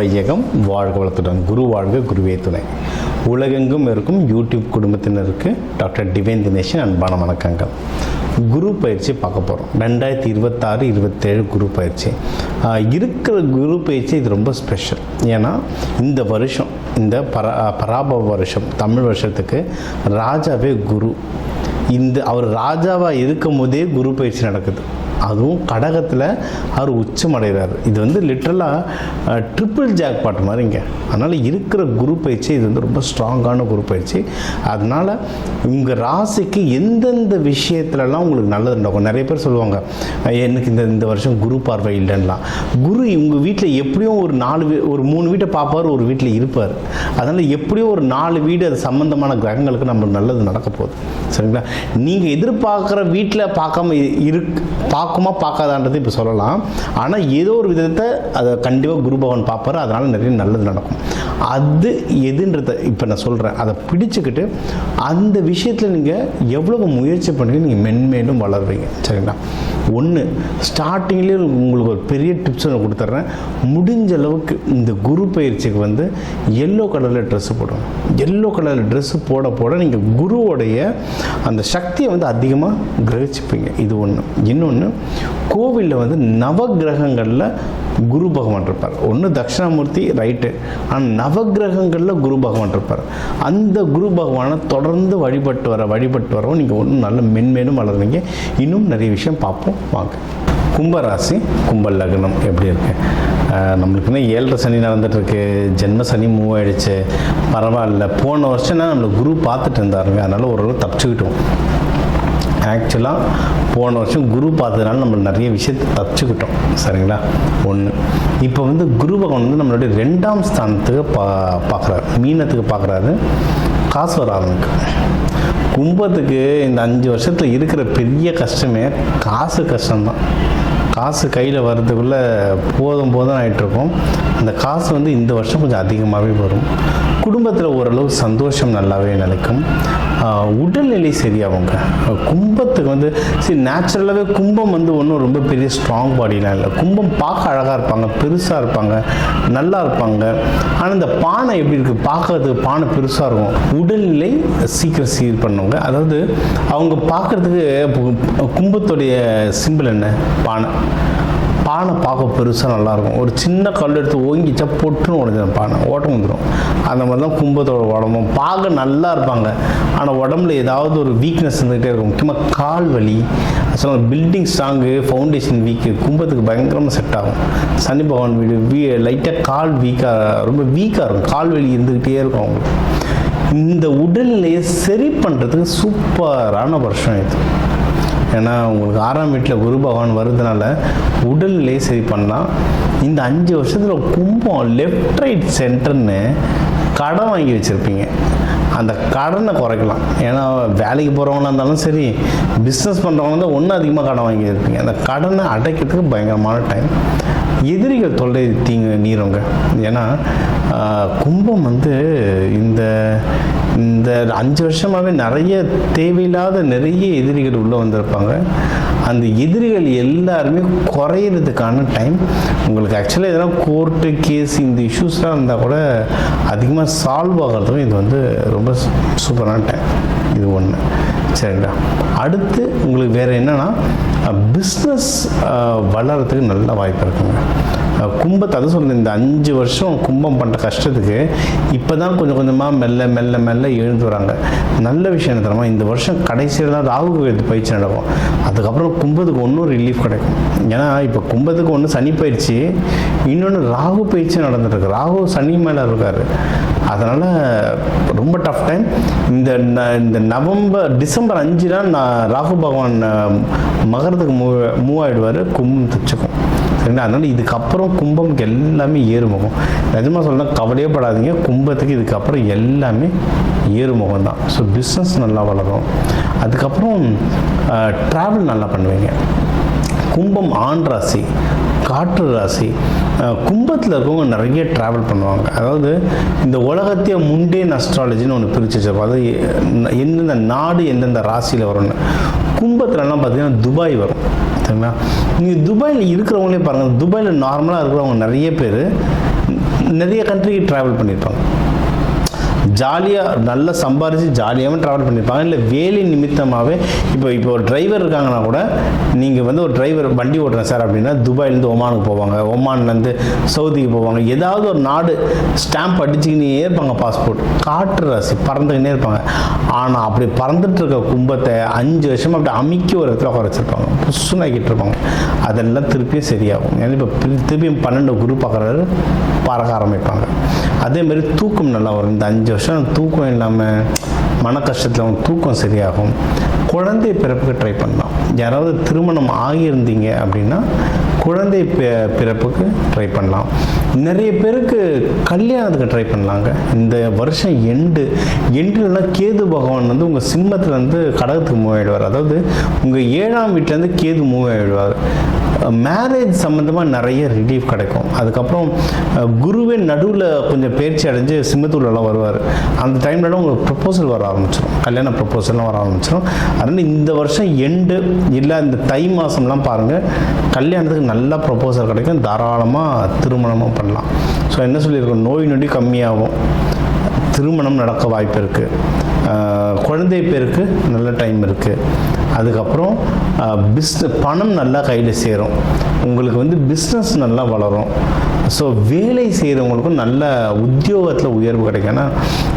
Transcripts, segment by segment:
வையகம் வாழ்க வளத்துடன் குரு வாழ்க குருவே துணை. உலகெங்கும் இருக்கும் யூடியூப் குடும்பத்தினருக்கு டாக்டர் டிவைன் தினேஷன் அன்பான வணக்கங்கள். குரு பயிற்சி பார்க்க போகிறோம். 2026-27 குரு பயிற்சி இருக்கிற குரு பயிற்சி இது ரொம்ப ஸ்பெஷல். ஏன்னா இந்த வருஷம் இந்த பராபவ வருஷம் தமிழ் வருஷத்துக்கு ராஜாவே குரு. அவர் ராஜாவாக இருக்கும் போதே குரு பயிற்சி நடக்குது. அதுவும் கடகத்தில் அவர் உச்சமடைகிறார். இது லிட்ரலாக ட்ரிபிள் ஜாக்பாட் மாதிரிங்க. அதனால் இருக்கிற குரு பயிற்சி இது ரொம்ப ஸ்ட்ராங்கான குரு பயிற்சி. அதனால் உங்கள் ராசிக்கு எந்தெந்த விஷயத்துலலாம் உங்களுக்கு நல்லது நடக்கும். நிறைய பேர் சொல்லுவாங்க எனக்கு இந்த வருஷம் குரு பார்வை இல்லைன்னா. குரு உங்கள் வீட்டில் எப்படியும் ஒரு 3 வீட்டை பார்ப்பார், ஒரு வீட்டில் இருப்பார். அதனால் எப்படியும் ஒரு 4 வீடு அது சம்மந்தமான கிரகங்களுக்கு நம்மளுக்கு நல்லது நடக்க போகுது. சரிங்களா? நீங்கள் எதிர்பார்க்குற வீட்டில் பார்க்குமா பார்க்காதான்றது இப்போ சொல்லலாம். ஆனால் ஏதோ ஒரு விதத்தை அதை கண்டிப்பாக குரு பகவான் பார்ப்பார். அதனால் நிறைய நல்லது நடக்கும். அது எதுன்றதை இப்போ நான் சொல்கிறேன். அதை பிடிச்சிக்கிட்டு அந்த விஷயத்தில் நீங்கள் எவ்வளோ முயற்சி பண்ணுறீங்க, நீங்கள் மென்மேலும் வளருவீங்க. சரிங்களா? ஒன்று ஸ்டார்டிங்லேயே உங்களுக்கு ஒரு பெரிய டிப்ஸ் ஒன்று கொடுத்துட்றேன். முடிஞ்ச அளவுக்கு இந்த குரு பயிற்சிக்கு எல்லோ கலரில் ட்ரெஸ்ஸு போடுவோம். எல்லோ கலரில் ட்ரெஸ்ஸு போட நீங்கள் குருவோடைய அந்த சக்தியை அதிகமாக கிரகிச்சுப்பீங்க. இது ஒன்று. இன்னொன்று, கோவிலில் நவகிரகங்களில் குரு பகவான் இருப்பார். ஒன்று தட்சிணாமூர்த்தி ரைட்டு, ஆனால் நவகிரகங்களில் குரு பகவான் இருப்பார். அந்த குரு பகவானை தொடர்ந்து வழிபட்டு வரோம். நீங்கள் ஒன்றும் நல்ல மென்மேலும் வளருவீங்க. இன்னும் நிறைய விஷயம் பார்ப்போம் வாங்க. கும்பராசி கும்ப லக்னம் எப்படி இருக்கு? நம்மளுக்குன்னா 7.5 சனி நடந்துகிட்ருக்கு. ஜென்ம சனி மூவ் ஆகிடுச்சு. பரவாயில்ல. போன வருஷம்னா நம்மளை குரு பார்த்துட்டு இருந்தாருங்க. அதனால் ஓரளவு தப்பிச்சுக்கிட்டோம். ஆக்சுவலாக போன வருஷம் குரு பார்த்ததுனால நம்ம நிறைய விஷயத்தை தப்பிச்சுக்கிட்டோம். சரிங்களா? ஒன்று. இப்போ குரு பகவான் நம்மளுடைய 2ஆம் ஸ்தானத்துக்கு பார்க்குறாரு. மீனத்துக்கு பார்க்குறாரு. காசு வர ஆரம்பிக்கும். கும்பத்துக்கு இந்த 5 வருஷத்தில் இருக்கிற பெரிய கஷ்டமே காசு கஷ்டம்தான். காசு கையில் வர்றதுக்குள்ளே போதும் ஆகிட்டுருக்கோம். அந்த காசு இந்த வருஷம் கொஞ்சம் அதிகமாகவே வரும். குடும்பத்தில் ஓரளவு சந்தோஷம் நல்லாவே நிலைக்கும். உடல்நிலை சரியாகுங்க. கும்பத்துக்கு சரி நேச்சுரலாகவே கும்பம் ஒன்றும் ரொம்ப பெரிய ஸ்ட்ராங் பாடிலாம் இல்லை. கும்பம் பார்க்க அழகாக இருப்பாங்க, பெருசாக இருப்பாங்க, நல்லா இருப்பாங்க. ஆனால் இந்த பானை எப்படி இருக்குது, பார்க்கறதுக்கு பானை பெருசாக இருக்கும். உடல்நிலை சீக்கிரம் சீர் பண்ணுவாங்க. அதாவது அவங்க பார்க்குறதுக்கு கும்பத்துடைய சிம்பிள் என்ன? பானை பார்க்க பெருசாக நல்லாயிருக்கும். ஒரு சின்ன கல் எடுத்து ஓங்கிச்சா பொட்டுன்னு உடஞ்சிடும், பானை ஓட்டம் வந்துடும். அந்த மாதிரி தான் கும்பத்தோட உடம்பும் பார்க்க நல்லா இருப்பாங்க. ஆனால் உடம்புல ஏதாவது ஒரு வீக்னஸ் இருந்துகிட்டே இருக்கும். முக்கியமாக கால் வலி, அசல் பில்டிங் ஸ்ட்ராங்கு, ஃபவுண்டேஷன் வீக்கு கும்பத்துக்கு பயங்கரமாக செட் ஆகும். சனி பகவான் வீடு லைட்டாக கால் ரொம்ப வீக்காக இருக்கும். கால் வலி இருந்துக்கிட்டே இருக்கும் அவங்களுக்கு. இந்த உடல்நிலையை சரி பண்ணுறதுக்கு சூப்பரான வருஷம் இது. ஏன்னா உங்களுக்கு 6ஆம் வீட்டில் குரு பகவான் வருதுனால உடல்நிலையை சரி பண்ணலாம். இந்த 5 வருஷத்தில் கும்பம் லெஃப்ட் ரைட் சென்டர்னு கடன் வாங்கி வச்சுருப்பீங்க. அந்த கடனை குறைக்கலாம். ஏன்னா வேலைக்கு போகிறவங்களா இருந்தாலும் சரி, பிஸ்னஸ் பண்ணுறவங்க ஒன்றும் அதிகமாக கடன் வாங்கி வச்சுருப்பீங்க. அந்த கடனை அடைக்கிறதுக்கு பயங்கரமான டைம். எதிரிகள் தொல்லை நீருங்க. ஏன்னா கும்பம் இந்த 5 வருஷமாகவே நிறைய தேவையில்லாத நிறைய எதிரிகள் உள்ளே வந்திருப்பாங்க. அந்த எதிரிகள் எல்லாருமே குறையிறதுக்கான டைம் உங்களுக்கு. ஆக்சுவலாக எதனா கோர்ட்டு கேஸ் இந்த இஷ்யூஸ்லாம் இருந்தால் கூட அதிகமாக சால்வ் ஆகிறதுக்கும் இது ரொம்ப சூப்பரான டைம். இது ஒன்று. சரிங்களா? அடுத்து உங்களுக்கு வேறு என்னென்னா பிஸ்னஸ் வளர்கிறதுக்கு நல்ல வாய்ப்பு இருக்குங்க. கும்பத்தை அது சொல்லுங்கள். இந்த 5 வருஷம் கும்பம் பண்ணுற கஷ்டத்துக்கு இப்போ தான் கொஞ்சம் கொஞ்சமாக மெல்ல எழுந்து வராங்க. நல்ல விஷயம் என்ன தெரியுமா? இந்த வருஷம் கடைசியில் தான் ராகு கேது பயிற்சி நடக்கும். அதுக்கப்புறம் கும்பத்துக்கு ஒன்றும் ரிலீஃப் கிடைக்கும். ஏன்னா இப்போ கும்பத்துக்கு ஒன்று சனி பயிற்சி, இன்னொன்று ராகு பயிற்சி நடந்துட்டுருக்கு. ராகு சனி மேலே இருக்கார். அதனால் ரொம்ப டஃப் டைம். இந்த டிசம்பர் 5 ராகு பகவான் மகரத்துக்கு மூவ் ஆகிடுவார். கும்பம் தச்சுக்கும். சரிங்களா? அதனால் இதுக்கப்புறம் கும்பம்க்கு எல்லாமே ஏறுமுகம். நிஜமாக சொல்லலாம், கவலையே படாதீங்க. கும்பத்துக்கு இதுக்கப்புறம் எல்லாமே ஏறுமுகம் தான். ஸோ பிஸ்னஸ் நல்லா வளரும். அதுக்கப்புறம் ட்ராவல் நல்லா பண்ணுவீங்க. கும்பம் ஆண் ராசி, காற்று ராசி. கும்பத்தில் இருக்கவங்க நிறைய ட்ராவல் பண்ணுவாங்க. அதாவது இந்த உலகத்தையே முண்டேன் அஸ்ட்ராலஜின்னு ஒன்று பிரித்து வச்சிருப்போம். அது எந்தெந்த நாடு எந்தெந்த ராசியில் வரும்னு. கும்பத்துலலாம் பார்த்தீங்கன்னா துபாய் வரும். சரிங்களா? நீங்கள் துபாயில் இருக்கிறவங்களே பாருங்கள். துபாயில் நார்மலாக இருக்கிறவங்க நிறைய பேர் நிறைய கண்ட்ரிக்கு ட்ராவல் பண்ணியிருப்பாங்க, ஜாலியாக நல்லா சம்பாரித்து ஜாலியாகவும் ட்ராவல் பண்ணியிருப்பாங்க. இல்லை வேலை நிமித்தமாகவே இப்போ ஒரு டிரைவர் இருக்காங்கன்னா கூட, நீங்கள் வந்து ஒரு டிரைவர் வண்டி ஓட்டுறேன் சார் அப்படின்னா துபாயிலேருந்து ஒமானுக்கு போவாங்க, ஒமான்லேருந்து சவுதிக்கு போவாங்க, ஏதாவது ஒரு நாடு ஸ்டாம்ப் அடிச்சுக்கினே இருப்பாங்க, பாஸ்போர்ட் காற்று ராசி பறந்துக்கினே இருப்பாங்க. ஆனால் அப்படி பறந்துட்டு இருக்க கும்பத்தை 5 வருஷமாக அப்படி அமுக்கி ஒரு இடத்துல உட்கார வச்சுருப்பாங்க, புஷ்ஷுனாக்கிட்டு இருப்பாங்க. அதெல்லாம் திருப்பியும் சரியாகும். ஏன்னா இப்போ திருப்பியும் 12 குரு பார்க்குறாரு, பறக்க ஆரம்பிப்பாங்க. அதேமாதிரி தூக்கம் நல்லா வரும். இந்த 5 வருஷம் தூக்கம் இல்லாமல் மன கஷ்டத்தில் தூக்கம் சரியாகும். குழந்தை பிறப்புக்கு ட்ரை பண்ணலாம். யாராவது திருமணம் ஆகியிருந்தீங்க அப்படின்னா குழந்தை பிறப்புக்கு ட்ரை பண்ணலாம். நிறைய பேருக்கு கல்யாணத்துக்கு ட்ரை பண்ணலாங்க. இந்த வருஷம் எண்டுலாம் கேது பகவான் வந்து உங்கள் சிம்மத்துலேருந்து கடகத்துக்கு மூவ் ஆகிடுவார். அதாவது உங்கள் 7ஆம் வீட்டிலேருந்து கேது மூவ் ஆகிடுவார். மேரேஜ் சம்மந்தமாக நிறைய ரிலீஃப் கிடைக்கும். அதுக்கப்புறம் குருவே நடுவில் கொஞ்சம் பயிற்சி அடைஞ்சு சிம்மத்தூர்லாம் வருவார். அந்த டைம்லலாம் உங்களுக்கு ப்ரப்போசல் வர ஆரம்பிச்சிடும், கல்யாண ப்ரப்போசல்லாம் வர ஆரம்பிச்சிடும். அதனால் இந்த வருஷம் இல்லை இந்த தை மாதம்லாம் பாருங்கள், கல்யாணத்துக்கு நல்லா ப்ரப்போசல் கிடைக்கும், தாராளமாக திருமணமும் பண்ணலாம். ஸோ என்ன சொல்லியிருக்கோம், நோய் நொடி கம்மியாகும், திருமணம் நடக்க வாய்ப்பு இருக்குது, குழந்தை பேருக்கு நல்ல டைம் இருக்குது. அதுக்கப்புறம் பணம் நல்லா கையில் சேரும், உங்களுக்கு வந்து பிஸ்னஸ் நல்லா வளரும். ஸோ வேலை செய்கிறவங்களுக்கும் நல்ல உத்தியோகத்தில் உயர்வு கிடைக்கும். ஏன்னா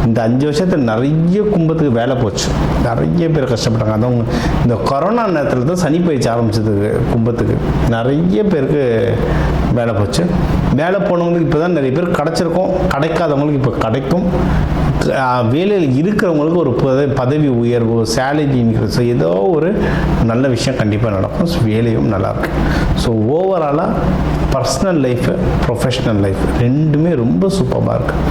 இந்த 5 வருஷத்தில் நிறைய கும்பத்துக்கு வேலை போச்சு, நிறைய பேர் கஷ்டப்பட்டாங்க. அதுவும் இந்த கொரோனா நேரத்தில் தான் சனி பயிற்சி ஆரம்பிச்சது கும்பத்துக்கு, நிறைய பேருக்கு வேலை போச்சு. வேலை போனவங்களுக்கு இப்போ தான் நிறைய பேர் கிடச்சிருக்கோம், கிடைக்காதவங்களுக்கு இப்போ கிடைக்கும். வேலையில் இருக்கிறவங்களுக்கு ஒரு பதவி உயர்வு, சேலரி இன்க்ரீஸ், ஏதோ ஒரு நல்ல விஷயம் கண்டிப்பாக நடக்கும். ஸோ வேலையும் நல்லாயிருக்கு. ஸோ ஓவராலாக பர்சனல் லைஃபு, ப்ரொஃபஷ்னல் லைஃப் ரெண்டுமே ரொம்ப சூப்பராக இருக்குது.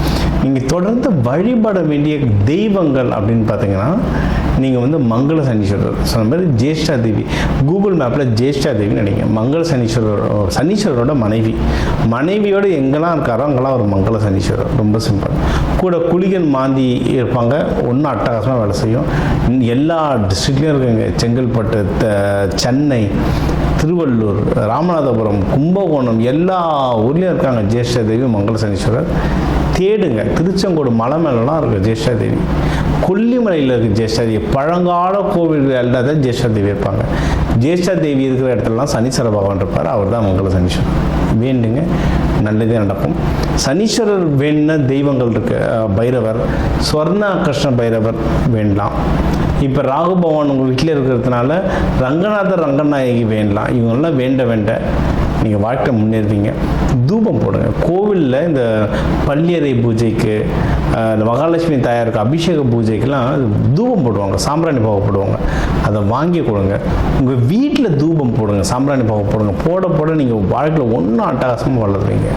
நீங்கள் தொடர்ந்து வழிபட வேண்டிய தெய்வங்கள் அப்படின்னு பார்த்தீங்கன்னா, நீங்கள் வந்து மங்கள சனீஸ்வரர் சொன்ன மாதிரி ஜேஷ்டா தேவி, கூகுள் மேப்பில் ஜேஷ்டா தேவின்னு நினைங்க. மங்கள சனீஸ்வரரோட மனைவியோடு எங்கெல்லாம் இருக்காரோ அங்கெல்லாம் ஒரு மங்கள சனீஸ்வரர், ரொம்ப சிம்பிள். கூட குளிகன் மாந்தி இருப்பாங்க, ஒன்றும் அட்டகாசமாக வேலை செய்யும். எல்லா டிஸ்ட்ரிக்ட்லேயும் இருக்குங்க, செங்கல்பட்டு, சென்னை, திருவள்ளூர், ராமநாதபுரம், கும்பகோணம், எல்லா ஊர்லேயும் இருக்காங்க ஜேஷ்டா தேவி மங்கள சனீஸ்வரர். தேடுங்க, திருச்செங்கோடு மலை மேலாம் இருக்குது ஜேஷ்டா தேவி, கொல்லிமலையில் இருக்குது ஜேஷ்டா தேவி, பழங்கால கோவில்கள் எல்லாம் தான் ஜேஷ்டா தேவி இருப்பாங்க. ஜேஷ்டா தேவி இருக்கிற இடத்துலலாம் சனீஸ்வர பகவான் இருப்பார், அவர் தான் மங்கள சனீஸ்வரர். வேண்டுங்க, நல்லதே நடக்கும். சனீஸ்வரர் வேணுன தெய்வங்கள் இருக்கு, பைரவர், ஸ்வர்ண கிருஷ்ண பைரவர் வேண்டலாம். இப்போ ராகு பகவான் உங்கள் வீட்டில் இருக்கிறதுனால ரங்கநாதர், ரங்கநாயகி வேண்டலாம். இவங்கெல்லாம் வேண்ட நீங்கள் வாழ்க்கை முன்னேறுவீங்க. தூபம் போடுங்க கோவிலில். இந்த பள்ளியறை பூஜைக்கு, இந்த மகாலட்சுமி தாயாருக்கு அபிஷேக பூஜைக்கெல்லாம் தூபம் போடுவாங்க, சாம்பிராணி பாவை போடுவாங்க. அதை வாங்கி கொடுங்க. உங்கள் வீட்டில் தூபம் போடுங்க, சாம்பிராணி பாவை போடுங்க. போட நீங்கள் வாழ்க்கையில் ஒன்றும் அட்டகாசமாக வளருவீங்க.